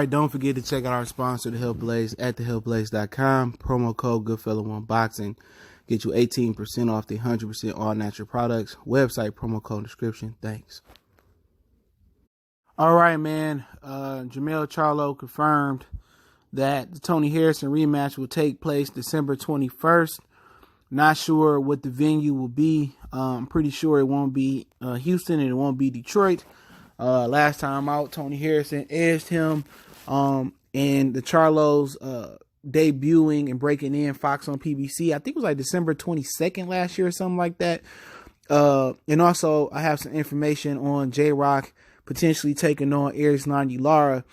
right, don't forget to check out our sponsor, The Health Blaze, at thehealthblaze.com. Promo code Goodfella1Boxing. Get you 18% off the 100% all natural products. Website, promo code, description. Thanks. All right, man. Jermell Charlo confirmed that the Tony Harrison rematch will take place December 21st. Not sure what the venue will be. I'm pretty sure it won't be Houston and it won't be Detroit. Last time out, Tony Harrison edged him in the Charlo's debuting and breaking in Fox on PBC. I think it was like December 22nd last year or something like that. And also, I have some information on J-Rock potentially taking on Erislandy Lara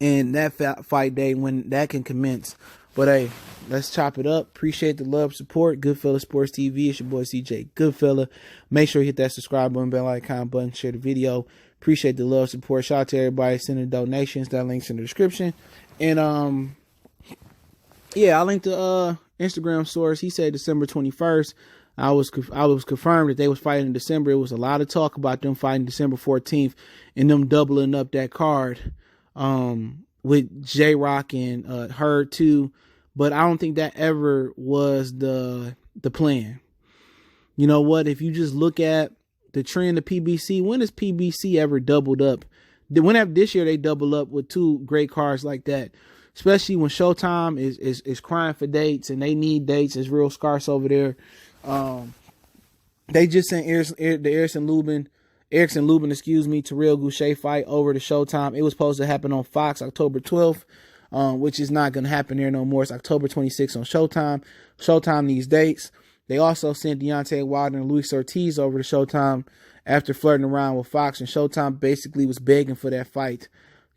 in that fight day when that can commence. But hey, let's chop it up. Appreciate the love, support. Goodfella Sports TV. It's your boy CJ Goodfella. Make sure you hit that subscribe button, bell icon button, share the video. Appreciate the love, support. Shout out to everybody sending donations. That link's in the description. And yeah, I linked the Instagram source. He said December 21st. I was confirmed that they was fighting in December. It was a lot of talk about them fighting December 14th and them doubling up that card with J-Rock and Hurd too. But I don't think that ever was the plan. You know what? If you just look at the trend of PBC, when has PBC ever doubled up? Whenever this year they double up with two great cards like that, especially when Showtime is crying for dates and they need dates. It's real scarce over there. They just sent the Erickson Lubin, Terrell Goucher fight over to Showtime. It was supposed to happen on Fox October 12th. Which is not going to happen there no more. It's October 26th on Showtime. Showtime needs dates. They also sent Deontay Wilder and Luis Ortiz over to Showtime after flirting around with Fox. And Showtime basically was begging for that fight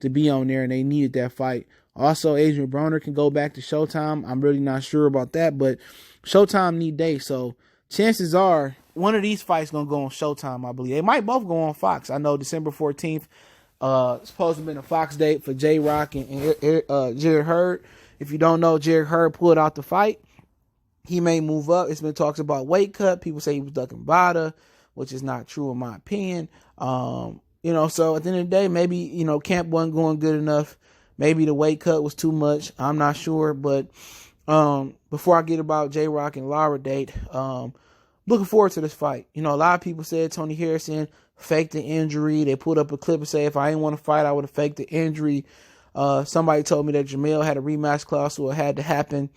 to be on there, and they needed that fight. Also, Adrian Broner can go back to Showtime. I'm really not sure about that, but Showtime need dates. So chances are one of these fights going to go on Showtime, I believe. They might both go on Fox. I know December 14th. It's supposed to have been a Fox date for J-Rock and Jared Hurd. If you don't know, Jared Hurd pulled out the fight. He may move up. It's been talks about weight cut. People say he was ducking Bada, which is not true in my opinion. So at the end of the day, maybe, camp wasn't going good enough. Maybe the weight cut was too much. I'm not sure. But before I get about J-Rock and Lara date, looking forward to this fight. A lot of people said Tony Harrison faked the injury. They put up a clip and say, if I didn't want to fight, I would have faked the injury. Somebody told me that Jermell had a rematch clause, so it had to happen.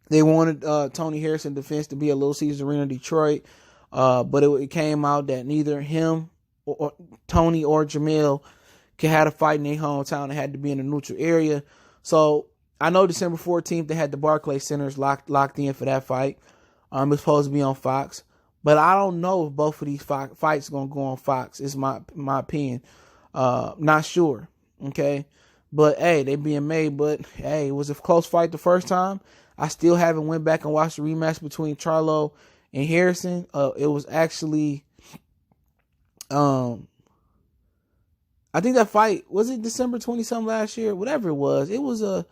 They wanted Tony Harrison defense to be a Little Caesars Arena Detroit, but it came out that neither him or Tony or Jermell could have a fight in their hometown. It had to be in a neutral area. So I know December 14th they had the Barclays Centers locked in for that fight. It was supposed to be on Fox. But I don't know if both of these fights are going to go on Fox. It's my opinion. Not sure. Okay. But, hey, they being made. But, hey, it was a close fight the first time. I still haven't went back and watched the rematch between Charlo and Harrison. It was actually, I think that fight, was it December 20-something last year? Whatever it was. It was it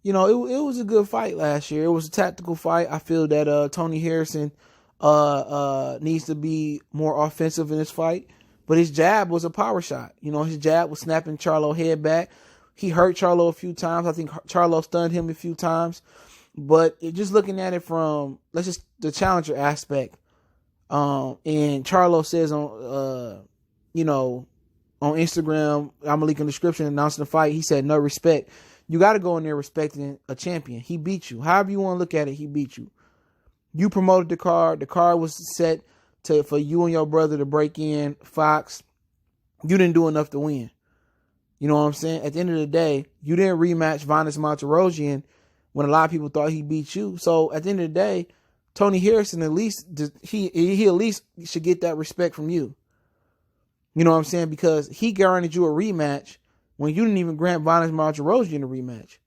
was a good fight last year. It was a tactical fight. I feel that Tony Harrison needs to be more offensive in this fight, but his jab was a power shot. His jab was snapping Charlo head back. He hurt Charlo a few times. I think Charlo stunned him a few times, but just looking at it from the challenger aspect, and Charlo says on Instagram, I'm gonna link in the description announcing the fight. He said, no respect. You got to go in there respecting a champion. He beat you. However you want to look at it, he beat you. You promoted the card. The card was set for you and your brother to break in Fox. You didn't do enough to win. You know what I'm saying? At the end of the day, you didn't rematch Vanes Monterosian when a lot of people thought he beat you. So at the end of the day, Tony Harrison at least he at least should get that respect from you. You know what I'm saying? Because he guaranteed you a rematch when you didn't even grant Vanes Monterosian a rematch.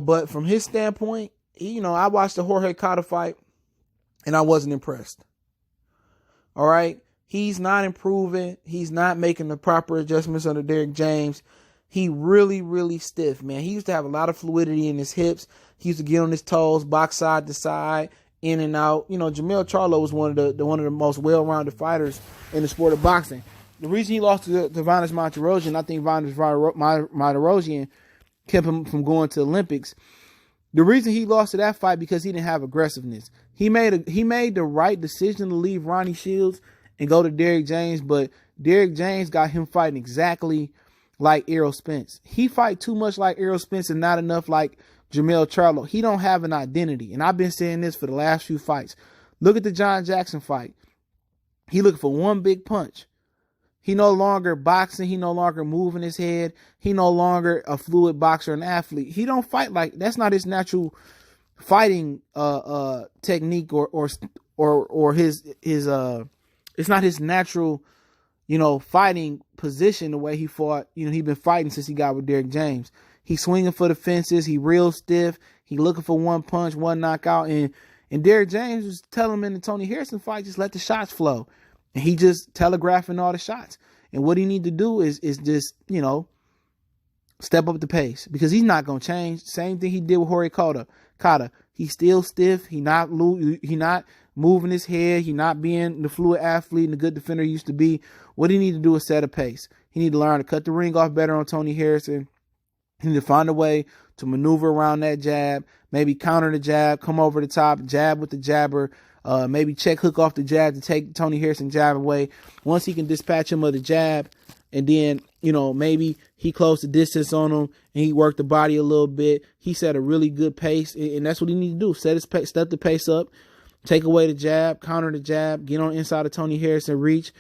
But from his standpoint, I watched the Jorge Cotto fight and I wasn't impressed. All right. He's not improving. He's not making the proper adjustments under Derrick James. He really, really stiff, man. He used to have a lot of fluidity in his hips. He used to get on his toes, box side to side, in and out. Jermell Charlo was one of the most well-rounded fighters in the sport of boxing. the reason he lost to Vanes Martirosyan, I think Vanes Martirosyan kept him from going to the Olympics. The reason he lost to that fight because he didn't have aggressiveness. He made the right decision to leave Ronnie Shields and go to Derrick James, but Derrick James got him fighting exactly like Errol Spence. He fight too much like Errol Spence and not enough like Jermell Charlo. He don't have an identity, and I've been saying this for the last few fights. Look at the John Jackson fight. He looking for one big punch. He no longer boxing. He no longer moving his head. He no longer a fluid boxer and athlete. He don't fight like that's not his natural fighting technique or his it's not his natural, fighting position the way he fought. He been fighting since he got with Derrick James. He's swinging for the fences. He real stiff. He looking for one punch, one knockout. And Derrick James was telling him in the Tony Harrison fight, just let the shots flow. And he just telegraphing all the shots. And what he need to do is just, step up the pace because he's not going to change. Same thing he did with Jorge Cota. He's still stiff. He not moving his head. He not being the fluid athlete and the good defender he used to be. What he need to do is set a pace. He need to learn to cut the ring off better on Tony Harrison. He need to find a way to maneuver around that jab, maybe counter the jab, come over the top, jab with the jabber, maybe check hook off the jab to take Tony Harrison jab away. Once he can dispatch him of the jab, and then, maybe he closed the distance on him and he worked the body a little bit. He set a really good pace, and that's what he need to do. Step the pace up, take away the jab, counter the jab, get on inside of Tony Harrison, reach,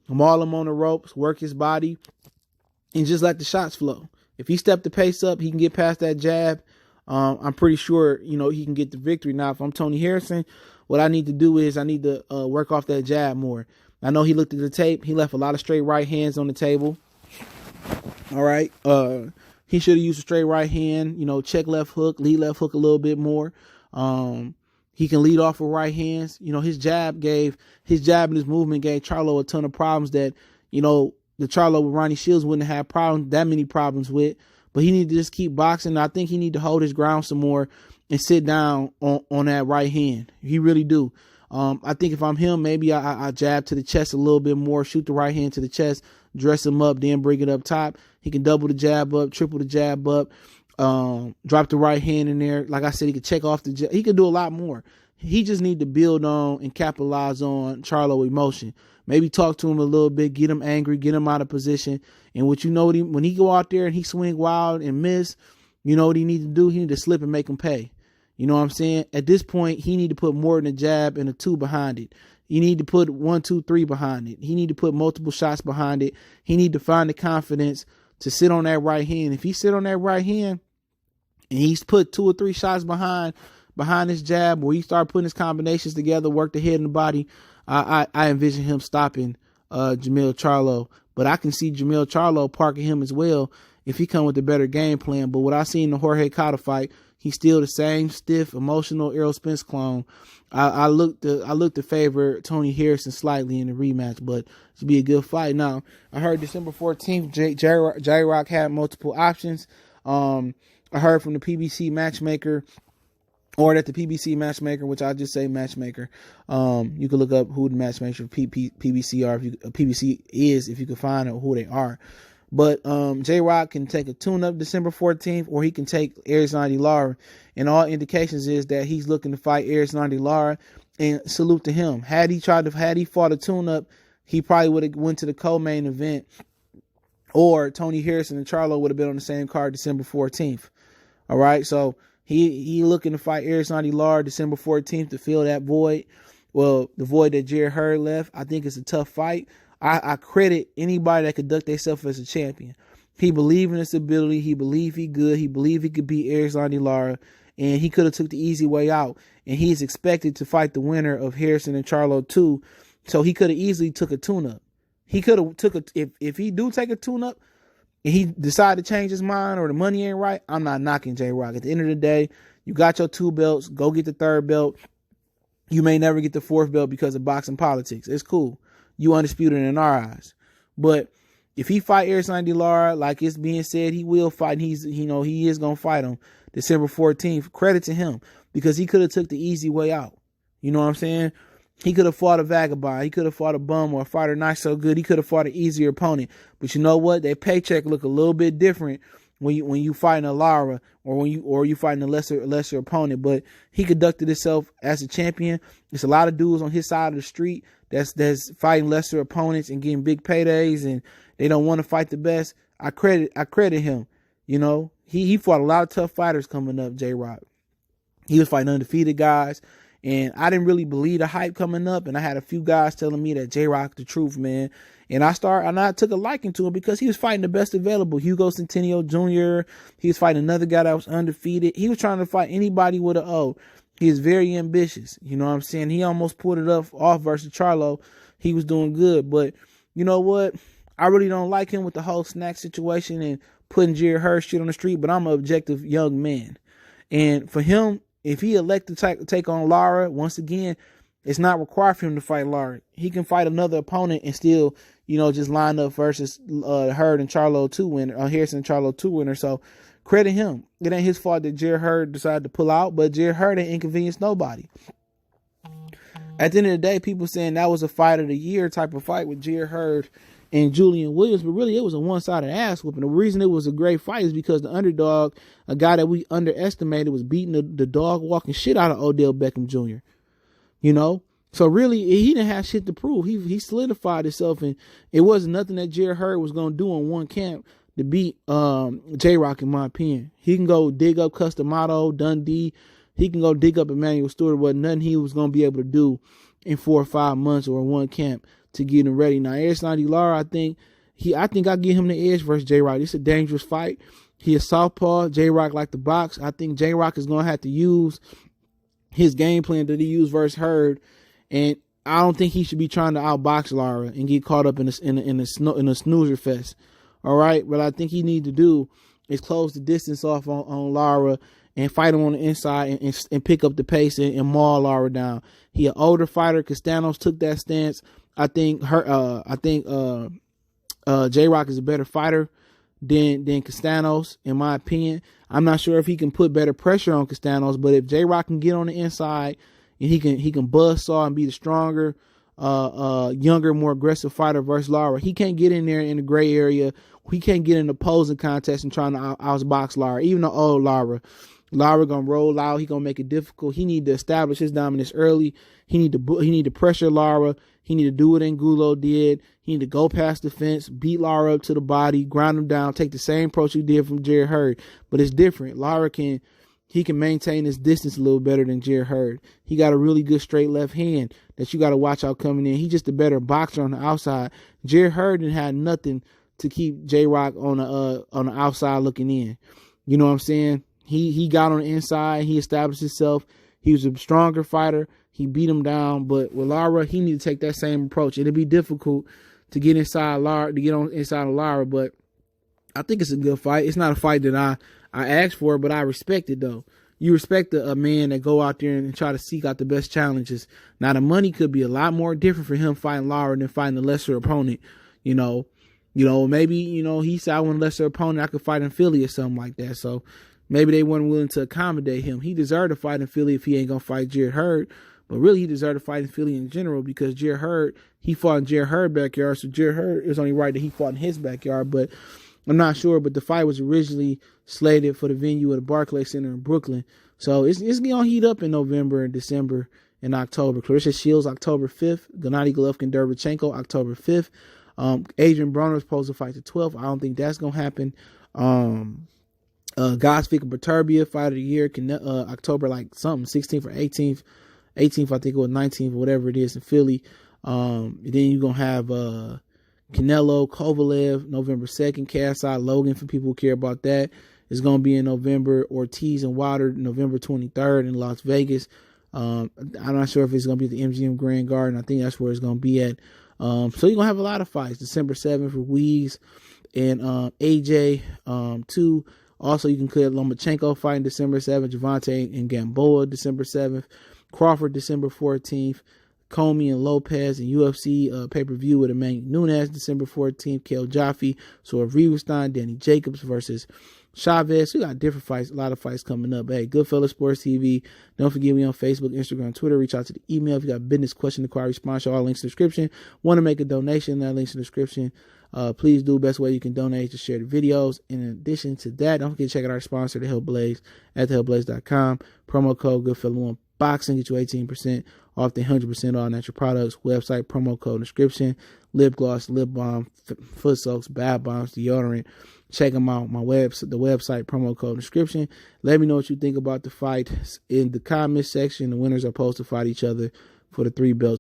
maul him on the ropes, work his body, and just let the shots flow. If he stepped the pace up, he can get past that jab. I'm pretty sure, he can get the victory. Now, if I'm Tony Harrison, what I need to do is I need to work off that jab more. I know he looked at the tape. He left a lot of straight right hands on the table. All right. He should have used a straight right hand, check left hook, lead left hook a little bit more. He can lead off with right hands. His jab and his movement gave Charlo a ton of problems that, the Charlo with Ronnie Shields wouldn't have that many problems with. But he need to just keep boxing. I think he need to hold his ground some more and sit down on that right hand. He really do. I think if I'm him, maybe I jab to the chest a little bit more, shoot the right hand to the chest, dress him up, then bring it up top. He can double the jab up, triple the jab up, drop the right hand in there. Like I said, he could check off the jab. He could do a lot more. He just need to build on and capitalize on Charlo emotion. Maybe talk to him a little bit, get him angry, get him out of position. And when he go out there and he swing wild and miss, you know what he need to do? He need to slip and make him pay. You know what I'm saying? At this point, he need to put more than a jab and a 2 behind it. He need to put 1, 2, 3 behind it. He need to put multiple shots behind it. He need to find the confidence to sit on that right hand. If he sit on that right hand and he's put 2 or 3 shots behind his jab, where he start putting his combinations together, work the head and the body, I envision him stopping Jermell Charlo. But I can see Jermell Charlo parking him as well if he come with a better game plan. But what I seen in the Jorge Cota fight, he's still the same stiff, emotional Errol Spence clone. I look to favor Tony Harrison slightly in the rematch, but it should be a good fight. Now, I heard December 14th, J-Rock had multiple options. I heard from the PBC matchmaker, or that the PBC matchmaker, which I just say matchmaker. You can look up who the matchmaker PBC are, PBC is, if you can find out who they are. But J-Rock can take a tune-up December 14th, or he can take Erislandy Lara. And all indications is that he's looking to fight Erislandy Lara, and salute to him. Had he fought a tune-up, he probably would have went to the co-main event, or Tony Harrison and Charlo would have been on the same card December 14th. All right, so he looking to fight Erislandy Lara December 14th to fill that void. Well, the void that Jared Hurd left. I think it's a tough fight. I credit anybody that conduct themselves as a champion. He believed in his ability. He believed he good. He believed he could beat Erislandy Lara, and he could have took the easy way out. And he's expected to fight the winner of Harrison and Charlo too. So he could have easily took a tune-up. He could have took if he do take a tune-up and he decide to change his mind or the money ain't right, I'm not knocking J-Rock. At the end of the day, you got your 2 belts. Go get the 3rd belt. You may never get the 4th belt because of boxing politics. It's cool. You undisputed in our eyes. But if he fight Erislandy Lara, like it's being said, he will fight. He is gonna fight him December 14th. Credit to him because he could have took the easy way out. You know what I'm saying? He could have fought a vagabond. He could have fought a bum or a fighter not so good. He could have fought an easier opponent. But you know what? Their paycheck look a little bit different when you fighting a Lara or you fighting a lesser opponent. But he conducted himself as a champion. There's a lot of dudes on his side of the street that's fighting lesser opponents and getting big paydays, and they don't want to fight the best. I credit him. You know, he fought a lot of tough fighters coming up, J-Rock. He was fighting undefeated guys. And I didn't really believe the hype coming up. And I had a few guys telling me that J-Rock the truth, man. And I took a liking to him because he was fighting the best available. Hugo Centennial Jr. He was fighting another guy that was undefeated. He was trying to fight anybody with an O. He is very ambitious. You know what I'm saying? He almost pulled it off versus Charlo. He was doing good. But you know what? I really don't like him with the whole snack situation and putting Jerry Hurd shit on the street. But I'm an objective young man. And for him, if he elected to take on Lara, once again, it's not required for him to fight Lara. He can fight another opponent and still, you know, just line up versus Hurd and Charlo 2 winner, Harrison and Charlo 2 winner. So credit him. It ain't his fault that Jerry Hurd decided to pull out, but Jerry Hurd ain't inconvenienced nobody. At the end of the day, people saying that was a fight of the year type of fight with Jerry Hurd and Julian Williams, but really it was a one-sided ass whooping. The reason it was a great fight is because the underdog, a guy that we underestimated, was beating the dog walking shit out of Odell Beckham Jr. You know, so really he didn't have shit to prove. He solidified himself, and it wasn't nothing that Jerry Hurd was gonna do on one camp to beat J-Rock, in my opinion. He can go dig up Customato, Dundee. He can go dig up Emmanuel Stewart. Wasn't nothing he was gonna be able to do in 4 or 5 months or one camp to get him ready. Now, Erislandy Lara, I think I'll give him the edge versus J-Rock. It's a dangerous fight. He a southpaw. J-Rock like the box. I think J-Rock is going to have to use his game plan that he used versus Hurd, and I don't think he should be trying to outbox Lara and get caught up in a snoozer fest. All right, what I think he need to do is close the distance off on Lara and fight him on the inside and pick up the pace and maul Lara down. He an older fighter. Castanos took that stance. I think J-Rock is a better fighter than Castanos, in my opinion. I'm not sure if he can put better pressure on Castanos, but if J-Rock can get on the inside and he can buzzsaw and be the stronger, younger, more aggressive fighter versus Lara, he can't get in there in the gray area. He can't get in the opposing contest and trying to outbox Lara. Even the old Lara gonna roll out. He gonna make it difficult. He need to establish his dominance early. He need to pressure Lara. He need to do what Angulo did. He need to go past the fence, beat Lara up to the body, grind him down, take the same approach he did from Jerry Hurd. But it's different. Lara can maintain his distance a little better than Jerry Hurd. He got a really good straight left hand that you got to watch out coming in. He's just a better boxer on the outside. Jerry Hurd didn't have nothing to keep J-Rock on the outside looking in. You know what I'm saying? He got on the inside. He established himself. He was a stronger fighter. He beat him down. But with Lara, he need to take that same approach. It'll be difficult to get inside Lara, to get on inside of Lara. But I think it's a good fight. It's not a fight that I asked for, but I respect it though. You respect a man that go out there and try to seek out the best challenges. Now the money could be a lot more different for him fighting Lara than fighting a lesser opponent. You know, maybe, he said I want a lesser opponent I could fight in Philly or something like that. So maybe they weren't willing to accommodate him. He deserved to fight in Philly if he ain't gonna fight Jerry Hurd. But really, he deserved to fight in Philly in general because Jerry Hurd, he fought in Jerry Hurd's backyard. So Jerry Hurd, it was only right that he fought in his backyard. But I'm not sure. But the fight was originally slated for the venue at the Barclays Center in Brooklyn. So it's going to heat up in November and December and October. Clarissa Shields, October 5th. Gennady Golovkin, Derevchenko, October 5th. Adrian Broner is supposed to fight the 12th. I don't think that's going to happen. Gosvick and Baturbia, fight of the year, October 16th or 18th. 18th, I think it was 19th, or whatever it is in Philly. Then you're going to have Canelo, Kovalev, November 2nd. KSI Logan, for people who care about that, is going to be in November. Ortiz and Wilder, November 23rd in Las Vegas. I'm not sure if it's going to be at the MGM Grand Garden. I think that's where it's going to be at. So you're going to have a lot of fights. December 7th for Weeks and AJ 2. Also, you can clear Lomachenko fighting December 7th. Javante and Gamboa, December 7th. Crawford, December 14th. Comey and Lopez and UFC pay-per-view with Emmanuel Nunes, December 14th. Kale Jaffe, Sora Riverstein, Danny Jacobs versus Chavez. We got different fights, a lot of fights coming up. Hey, Goodfellas Sports TV. Don't forget me on Facebook, Instagram, Twitter. Reach out to the email if you got business, question, inquiry, response. All links in the description. Want to make a donation? That links in the description. Please do. Best way you can donate to share the videos. In addition to that, don't forget to check out our sponsor, The Health Blaze, at thehellblaze.com. Promo code Goodfella1 Boxing. Get you 18% off the 100% all natural products. Website, promo code, description. Lip gloss, lip balm, foot soaks, bath bombs, deodorant. Check them out. The website, promo code, description. Let me know what you think about the fight in the comments section. The winners are supposed to fight each other for the 3 belts.